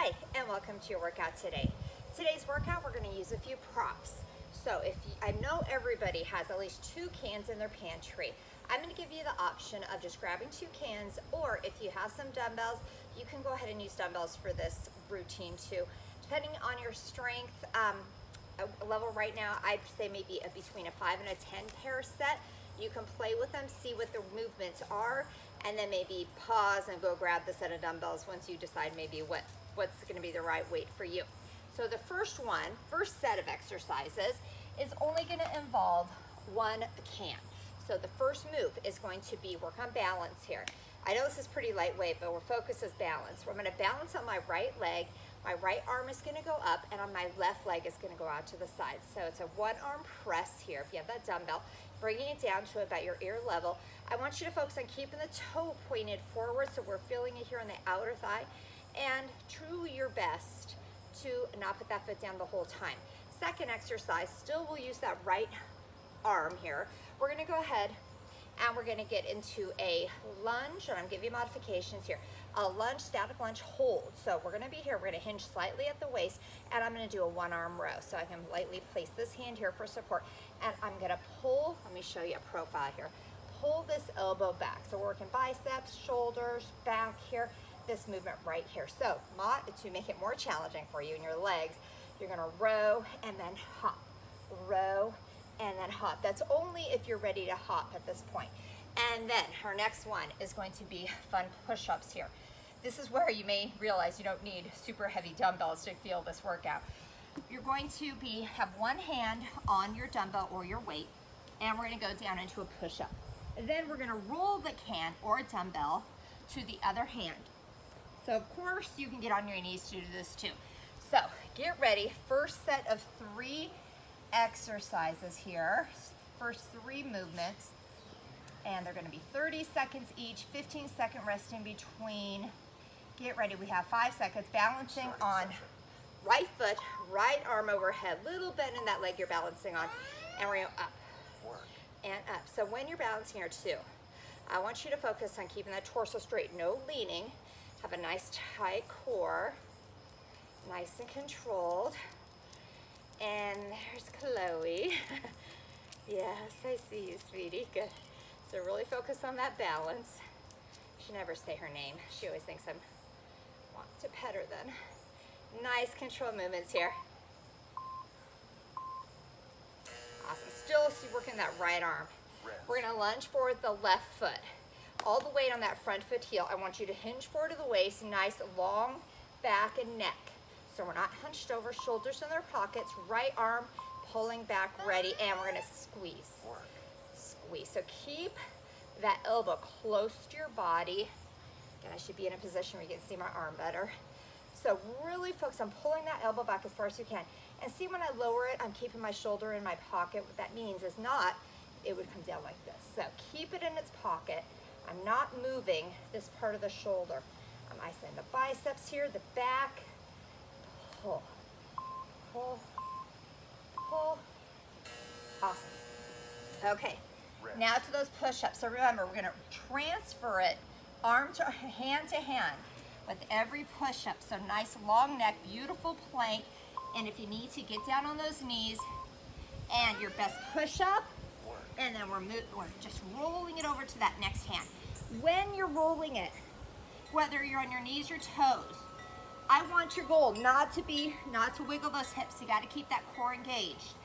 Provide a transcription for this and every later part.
Hi, and welcome to your workout today. Today's workout, we're going to use a few props. So I know everybody has at least 2 cans in their pantry. I'm going to give you the option of just grabbing 2 cans, or if you have some dumbbells, you can go ahead and use dumbbells for this routine too. Depending on your strength level right now, I'd say maybe between a 5 and a 10 pair set. You can play with them, see what the movements are, and then maybe pause and go grab the set of dumbbells once you decide maybe what's going to be the right weight for you. So the first set of exercises is only going to involve 1 can. So the first move is going to be work on balance here. I know this is pretty lightweight, but our focus is balance. We're going to balance on my right leg. My right arm is going to go up, and on my left leg is going to go out to the side. So it's a 1-arm press here. If you have that dumbbell, bringing it down to about your ear level. I want you to focus on keeping the toe pointed forward, so we're feeling it here on the outer thigh, and do your best to not put that foot down the whole time. Second exercise, still we'll use that right arm here. We're going to go ahead and we're going to get into a lunge, and I'm giving you modifications here. A lunge, static lunge hold. So we're going to be here, we're going to hinge slightly at the waist, and I'm going to do a 1-arm row. So I can lightly place this hand here for support, and I'm going to pull, let me show you a profile here. Pull this elbow back. So we're working biceps, shoulders, back here, this movement right here. So to make it more challenging for you in your legs, you're going to row and then hop, row and then hop. That's only if you're ready to hop at this point. And then our next one is going to be fun push-ups here. This is where you may realize you don't need super heavy dumbbells to feel this workout. You're going to have one hand on your dumbbell or your weight, and we're going to go down into a push-up. Then we're going to roll the can or dumbbell to the other hand. So of course you can get on your knees to do this too. So get ready. First set of 3 exercises here. First 3 movements. And they're going to be 30 seconds each, 15-second rest in between. Get ready. We have 5 seconds. Balancing on right foot, right arm overhead. Little bend in that leg you're balancing on. And we're going up and up. So when you're balancing here too, I want you to focus on keeping that torso straight. No leaning. Have a nice tight core. Nice and controlled. And there's Chloe. Yes, I see you, sweetie. Good. So really focus on that balance. She never say her name. She always thinks I want to pet her then. Nice control movements here. Awesome. Still working that right arm. We're going to lunge forward the left foot. All the weight on that front foot heel. I want you to hinge forward to the waist. Nice long back and neck. So we're not hunched over, shoulders in their pockets. Right arm pulling back, ready, and we're going to squeeze. Squeeze. So keep that elbow close to your body. Again, I should be in a position where you can see my arm better. So really focus on pulling that elbow back as far as you can. And see, when I lower it, I'm keeping my shoulder in my pocket. What that means is not, it would come down like this. So keep it in its pocket. I'm not moving this part of the shoulder. I'm isolating the biceps here, the back. Pull, pull, pull. Awesome. Okay. Now to those push-ups. So remember, we're going to transfer it arm to hand with every push-up. So nice long neck, beautiful plank. And if you need to, get down on those knees and your best push-up. And then we're just rolling it over to that next hand. When you're rolling it, whether you're on your knees or toes, I want your goal not to wiggle those hips. You got to keep that core engaged.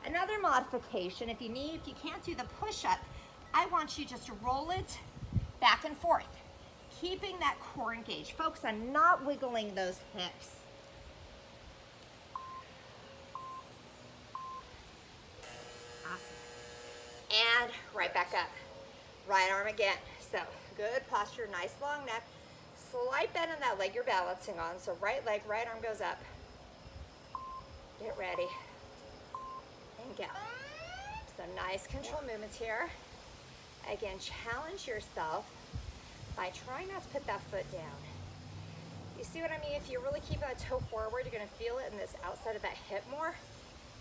Another modification, if you can't do the push-up, I want you just to roll it back and forth, keeping that core engaged. Focus on not wiggling those hips. Awesome. And right back up. Right arm again. So good posture, nice long neck. Slight bend in that leg you're balancing on. So right leg, right arm goes up. Get ready. And go. So nice control movements here. Again, challenge yourself by trying not to put that foot down. You see what I mean? If you really keep that toe forward, you're going to feel it in this outside of that hip more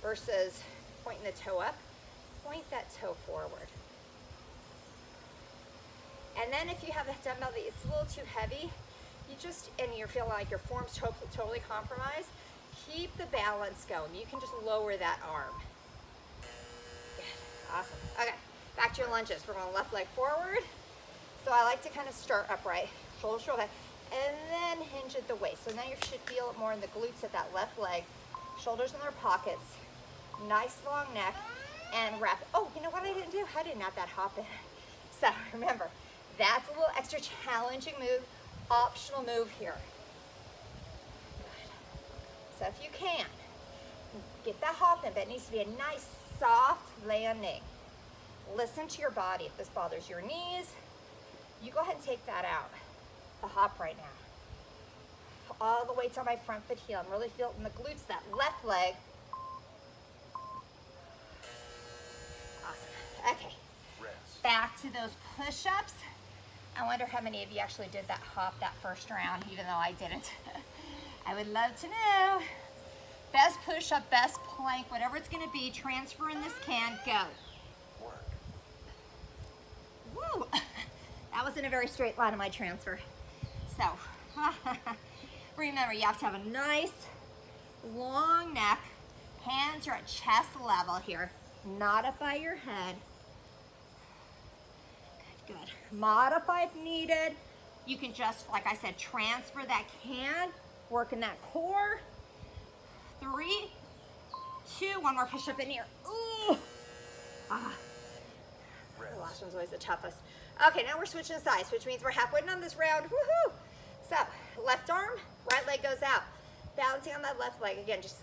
versus pointing the toe up. Point that toe forward. And then if you have a dumbbell that it's a little too heavy, and you're feeling like your form's totally compromised, keep the balance going. You can just lower that arm. Good. Awesome. Okay, back to your lunges. We're going left leg forward. So I like to kind of start upright, shoulder, shoulder, and then hinge at the waist. So now you should feel it more in the glutes at that left leg. Shoulders in their pockets. Nice long neck. And wrap. Oh, you know what I didn't do? I didn't add that hop in. So remember, that's a little extra challenging move, optional move here. Good. So if you can, get that hop in, but it needs to be a nice soft landing. Listen to your body. If this bothers your knees, you go ahead and take that out. The hop right now. All the way to my front foot heel. I'm really feeling the glutes, that left leg. Awesome. Okay. Back to those push-ups. I wonder how many of you actually did that hop that first round, even though I didn't. I would love to know. Best push-up, best plank, whatever it's gonna be, transfer in this can, go. Woo! That wasn't a very straight line of my transfer. So, remember, you have to have a nice, long neck. Hands are at chest level here, not up by your head. Good, good. Modify if needed. You can just, like I said, transfer that can, work in that core. 3, 2, one more push up in here. Ooh! Ah. The last one's always the toughest. Okay, now we're switching sides, which means we're halfway done this round. Woohoo! So, left arm, right leg goes out. Balancing on that left leg. Again, just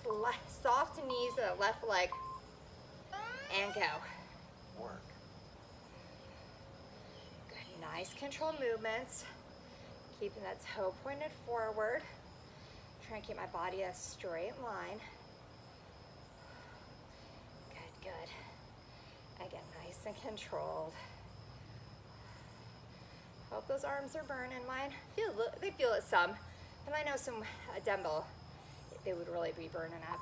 soft knees to the left leg. And go. Work. Good, nice controlled movements. Keeping that toe pointed forward. Try and keep my body a straight line. Good, good. Again, nice and controlled. Hope those arms are burning. Mine they feel it some, and I know some dumbbell, they would really be burning up.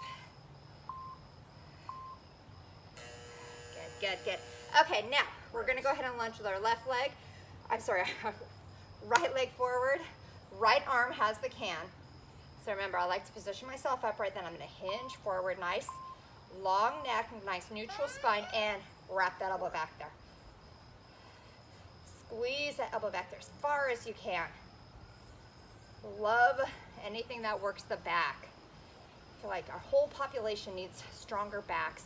Good, good, good. Okay, now we're gonna go ahead and lunge with our left leg. I'm sorry, right leg forward. Right arm has the can. So remember, I like to position myself upright. Then I'm gonna hinge forward, nice long neck, nice neutral spine, and wrap that elbow back there. Squeeze that elbow back there as far as you can. Love anything that works the back. I feel like our whole population needs stronger backs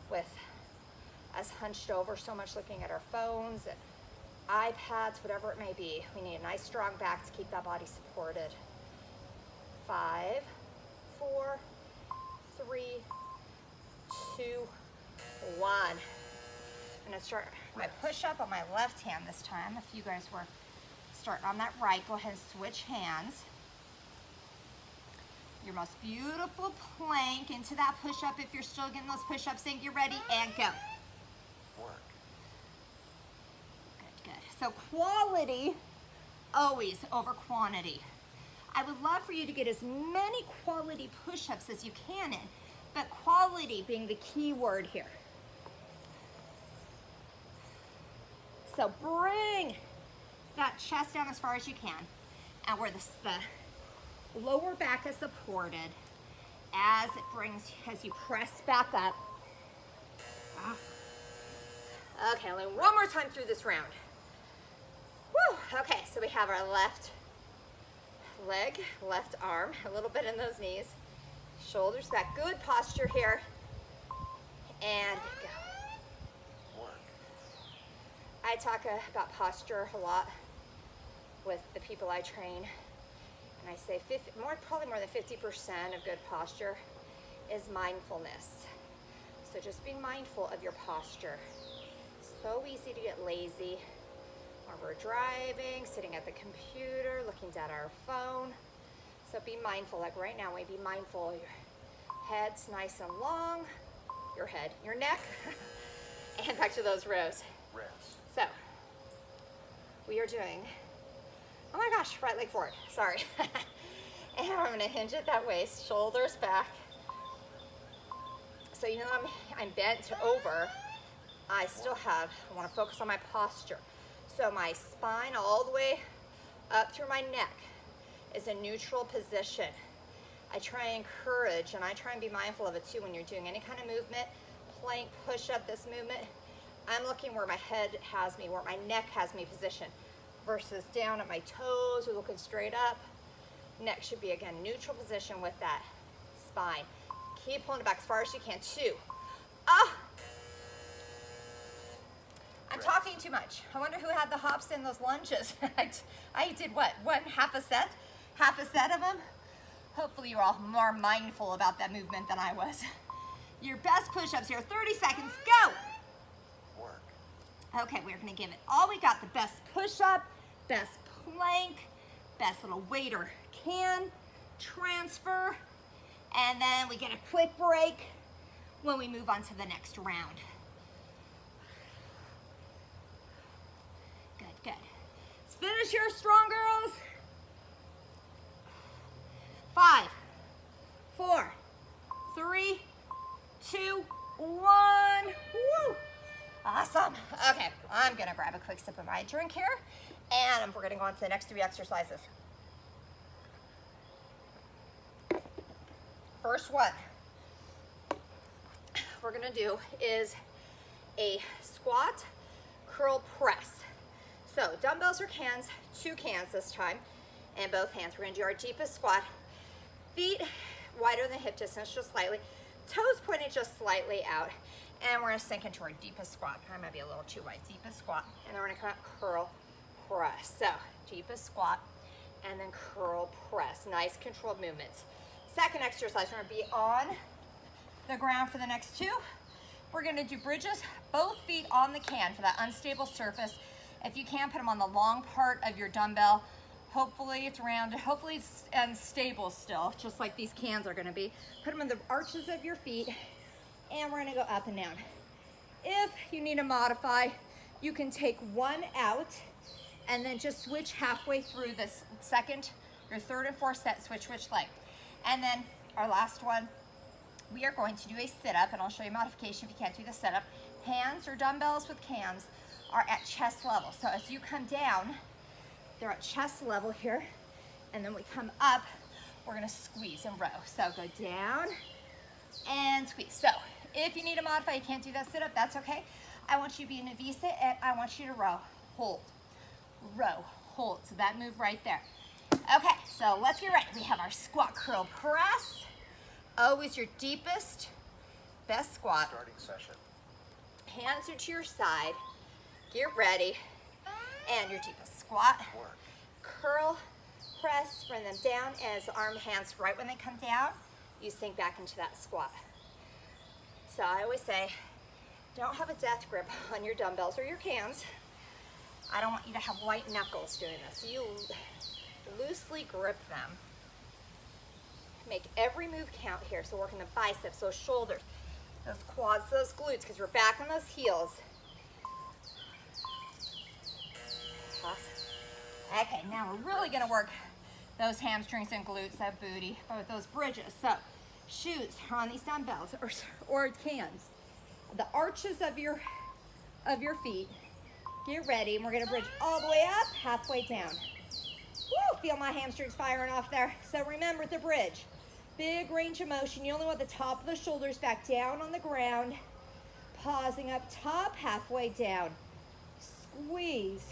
with us hunched over so much looking at our phones and iPads, whatever it may be. We need a nice strong back to keep that body supported. 5, 4, 3, 2, 1. I'm gonna start my push-up on my left hand this time. If you guys were starting on that right, go ahead and switch hands. Your most beautiful plank into that push-up. If you're still getting those push-ups in, get ready and go. Work. Good, good. So quality always over quantity. I would love for you to get as many quality push-ups as you can in, but quality being the key word here. So bring that chest down as far as you can, and where the lower back is supported as you press back up. Awesome. Okay, only one more time through this round. Woo! Okay, so we have our left leg, left arm, a little bit in those knees, shoulders back, good posture here, and go. I talk about posture a lot with the people I train, and I say probably more than 50% of good posture is mindfulness. So just being mindful of your posture. So easy to get lazy when we're driving, sitting at the computer, looking at our phone. So be mindful, like right now, be mindful. Your head's nice and long, your head, your neck, and back to those rows. So, we are doing, oh my gosh, right leg forward, sorry. And I'm gonna hinge at that waist, shoulders back. So you know I'm bent over, I wanna focus on my posture. So my spine all the way up through my neck. is a neutral position. I try and encourage, and I try and be mindful of it too when you're doing any kind of movement, plank, push-up, this movement. I'm looking where my head has me, where my neck has me positioned, versus down at my toes or looking straight up. Neck should be, again, neutral position with that spine. Keep pulling it back as far as you can. 2. Ah! I'm talking too much. I wonder who had the hops in those lunges. I did what? Half a set? Half a set of them? Hopefully you're all more mindful about that movement than I was. Your best push-ups here. 30 seconds. Go! Work. Okay, we're gonna give it all we got. The best push-up, best plank, best little weight or can, transfer, and then we get a quick break when we move on to the next round. Good, good. Let's finish here strong, girls. 5, 4, 3, 2, 1. Woo! Awesome. Okay, I'm gonna grab a quick sip of my drink here, and we're gonna go on to the next 3 exercises. First one we're gonna do is a squat curl press. So dumbbells or cans, 2 cans this time, and both hands. We're gonna do our deepest squat. Feet wider than hip distance, just slightly. Toes pointed just slightly out. And we're gonna sink into our deepest squat. I might be a little too wide. Deepest squat. And then we're gonna come up, curl, press. So deepest squat, and then curl, press. Nice controlled movements. Second exercise, we're gonna be on the ground for the next 2. We're gonna do bridges, both feet on the can for that unstable surface. If you can, put them on the long part of your dumbbell. Hopefully it's rounded, hopefully it's stable still, just like these cans are gonna be. Put them on the arches of your feet, and we're gonna go up and down. If you need to modify, you can take one out and then just switch halfway through this second, your third and fourth set, switch leg. And then our last one, we are going to do a sit-up, and I'll show you modification if you can't do the sit-up. Hands or dumbbells with cans are at chest level. So as you come down, they're at chest level here, and then we come up, we're gonna squeeze and row. So go down and squeeze. So if you need to modify, you can't do that sit-up, that's okay. I want you to be in a V-sit, and I want you to row, hold, row, hold. So that move right there. Okay, so let's get ready. We have our squat curl press. Always your deepest, best squat. Starting session. Hands are to your side. Get ready. And your deepest squat. Work. Curl, press, bring them down as arm, hands right when they come down. You sink back into that squat. So I always say, don't have a death grip on your dumbbells or your cans. I don't want you to have white knuckles doing this. You loosely grip them. Make every move count here. So working the biceps, those shoulders, those quads, those glutes, because we're back on those heels. Awesome. Okay, now we're really gonna work those hamstrings and glutes, that booty, with those bridges. So shoes on these dumbbells or cans. The arches of your feet. Get ready, and we're gonna bridge all the way up, halfway down. Woo, feel my hamstrings firing off there. So remember the bridge. Big range of motion. You only want the top of the shoulders back down on the ground. Pausing up top, halfway down. Squeeze.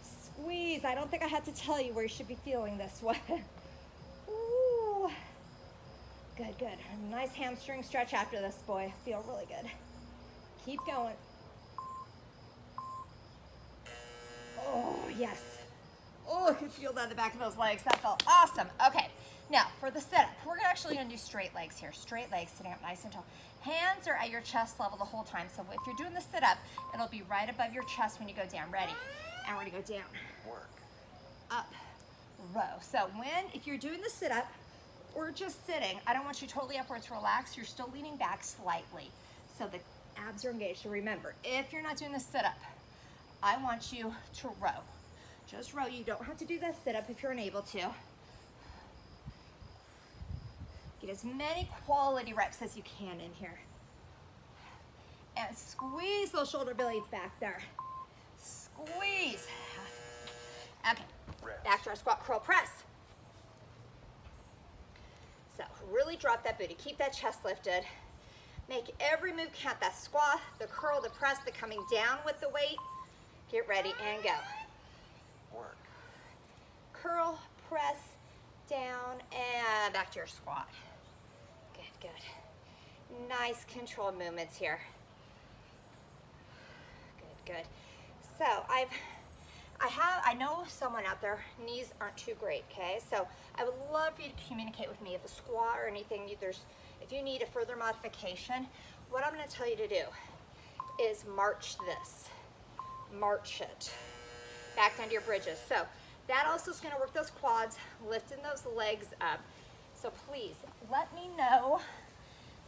Squeeze. I don't think I had to tell you where you should be feeling this one. Ooh. Good, good. Nice hamstring stretch after this, boy. Feel really good. Keep going. Oh, yes. Oh, I can feel that in the back of those legs. That felt awesome. Okay, now for the sit-up, we're actually gonna do straight legs here. Straight legs, sitting up nice and tall. Hands are at your chest level the whole time. So if you're doing the sit-up, it'll be right above your chest when you go down. Ready? And we're gonna go down. Work. Up, row. So if you're doing the sit-up or just sitting, I don't want you totally upwards relaxed. You're still leaning back slightly. So the abs are engaged. So remember, if you're not doing the sit-up, I want you to row. Just row. You don't have to do that sit-up if you're unable to. Get as many quality reps as you can in here. And squeeze those shoulder blades back there. Squeeze. Okay, back to our squat curl press. really drop that booty. Keep that chest lifted. Make every move count. That squat, the curl, the press, the coming down with the weight. Get ready and go. Work. Curl, press, down, and back to your squat. Good, good. Nice controlled movements here. Good, good. So I know someone out there, knees aren't too great, okay? So I would love for you to communicate with me if a squat or anything, if you need a further modification. What I'm gonna tell you to do is march this. March it. Back down to your bridges. So that also is gonna work those quads, lifting those legs up. So please, let me know.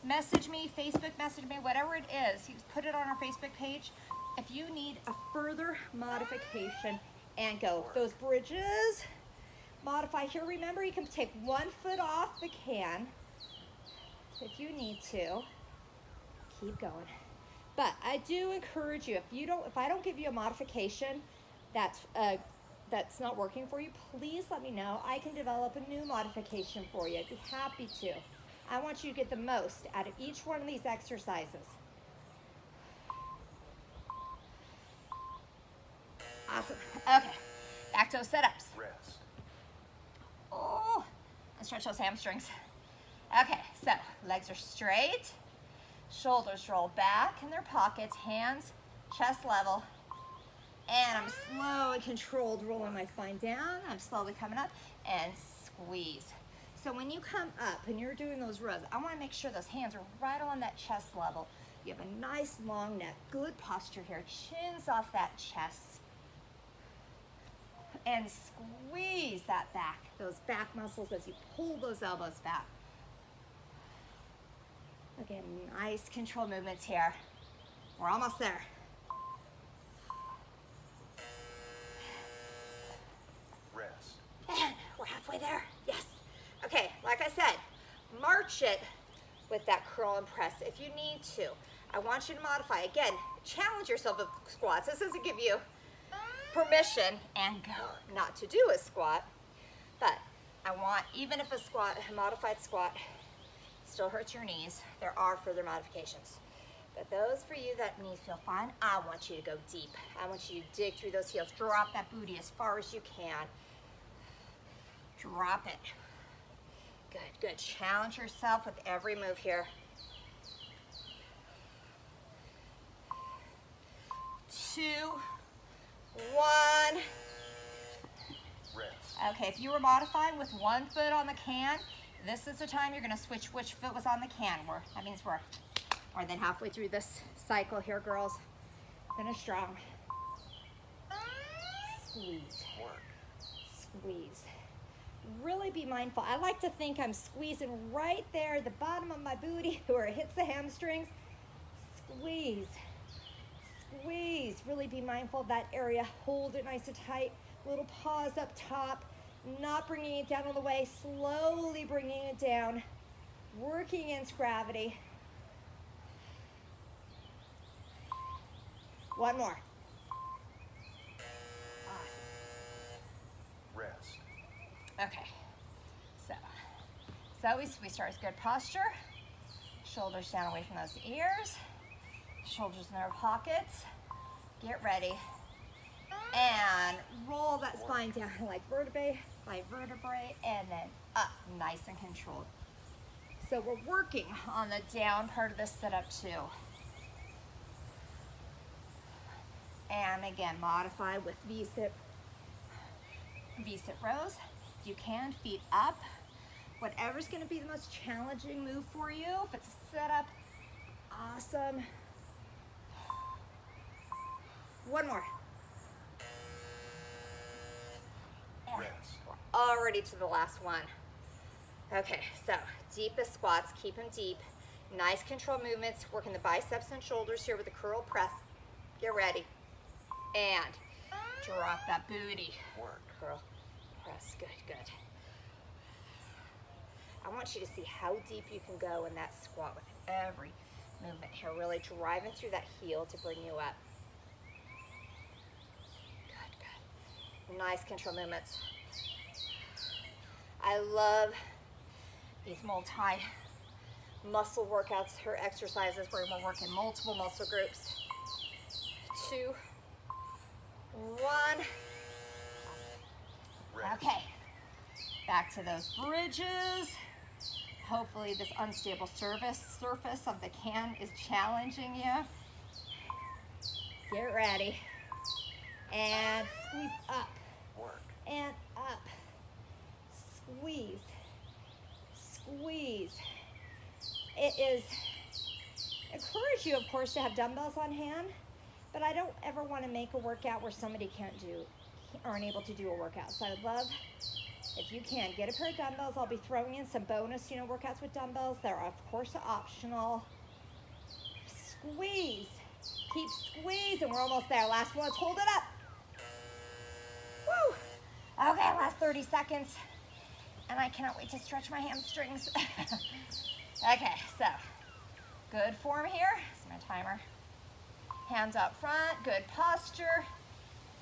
Message me, Facebook message me, whatever it is. You put it on our Facebook page. If you need a further modification and go. Those bridges, modify here. Remember, you can take 1 foot off the can if you need to. Keep going. But I do encourage you, if I don't give you a modification that's not working for you, please let me know. I can develop a new modification for you. I'd be happy to. I want you to get the most out of each one of these exercises. Awesome. Okay, back to those sit-ups. Rest. Oh, and stretch those hamstrings. Okay, so legs are straight, shoulders roll back in their pockets, hands chest level, and I'm slow and controlled rolling my spine down. I'm slowly coming up and squeeze. So when you come up and you're doing those rows, I want to make sure those hands are right on that chest level. You have a nice long neck, good posture here, chins off that chest. And squeeze that back, those back muscles as you pull those elbows back. Again, nice control movements here. We're almost there. Rest. And we're halfway there, yes. Okay, like I said, march it with that curl and press if you need to. I want you to modify. Again, challenge yourself with squats. This doesn't give you permission and go not to do a squat, but I want, even if a modified squat still hurts your knees, there are further modifications. But those for you that knees feel fine, I want you to go deep. I want you to dig through those heels, drop that booty as far as you can. Drop it. Good, good. Challenge yourself with every move here. 2, 1. Rest. Okay, if you were modifying with 1 foot on the can, this is the time you're gonna switch which foot was on the can. That means we're more than halfway through this cycle here, girls. Finish strong. Squeeze. Work. Squeeze. Really be mindful. I like to think I'm squeezing right there at the bottom of my booty where it hits the hamstrings. Squeeze. Squeeze. Really be mindful of that area. Hold it nice and tight. Little pause up top. Not bringing it down all the way. Slowly bringing it down. Working against gravity. 1 more. Awesome. Rest. Okay. So we start with good posture. Shoulders down away from those ears. Shoulders in their pockets. Get ready. And roll that spine down like vertebrae by vertebrae and then up, nice and controlled. So we're working on the down part of the sit-up too. And again, modify with V-sit rows. You can, feet up. Whatever's gonna be the most challenging move for you. If it's a sit-up, awesome. 1 more. Rest. We're already to the last one. Okay, so deepest squats, keep them deep. Nice control movements, working the biceps and shoulders here with the curl press. Get ready. And drop that booty. Work. Curl, press, good, good. I want you to see how deep you can go in that squat with every movement here, really driving through that heel to bring you up. Good, good. Nice control movements. I love these multi-muscle workouts or exercises where we're working multiple muscle groups. 2, 1. Rest. Okay, back to those bridges. Hopefully this unstable surface of the can is challenging you. Get ready. And squeeze up. Work. And up. Squeeze. Squeeze. It is encourage you, of course, to have dumbbells on hand, but I don't ever want to make a workout where somebody aren't able to do a workout. So I'd love, if you can, get a pair of dumbbells. I'll be throwing in some bonus, workouts with dumbbells. They're, of course, optional. Squeeze. Keep squeezing. We're almost there. Last one. Let's hold it up. Woo. Okay, last 30 seconds. And I cannot wait to stretch my hamstrings. Okay, so good form here. This is my timer. Hands up front. Good posture.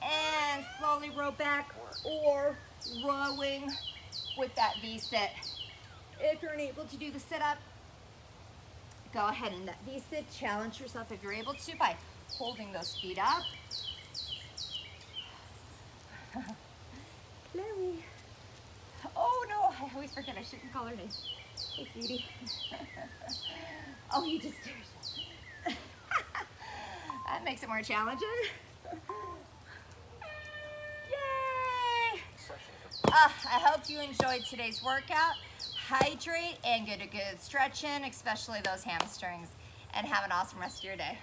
And slowly row back or rowing with that V-sit. If you're unable to do the sit-up, go ahead and that V-sit. Challenge yourself if you're able to by holding those feet up. Chloe. Oh no, I always forget I shouldn't call her name. Hey, sweetie. Oh, you just that makes it more challenging. Yay! I hope you enjoyed today's workout. Hydrate and get a good stretch in, especially those hamstrings, and have an awesome rest of your day.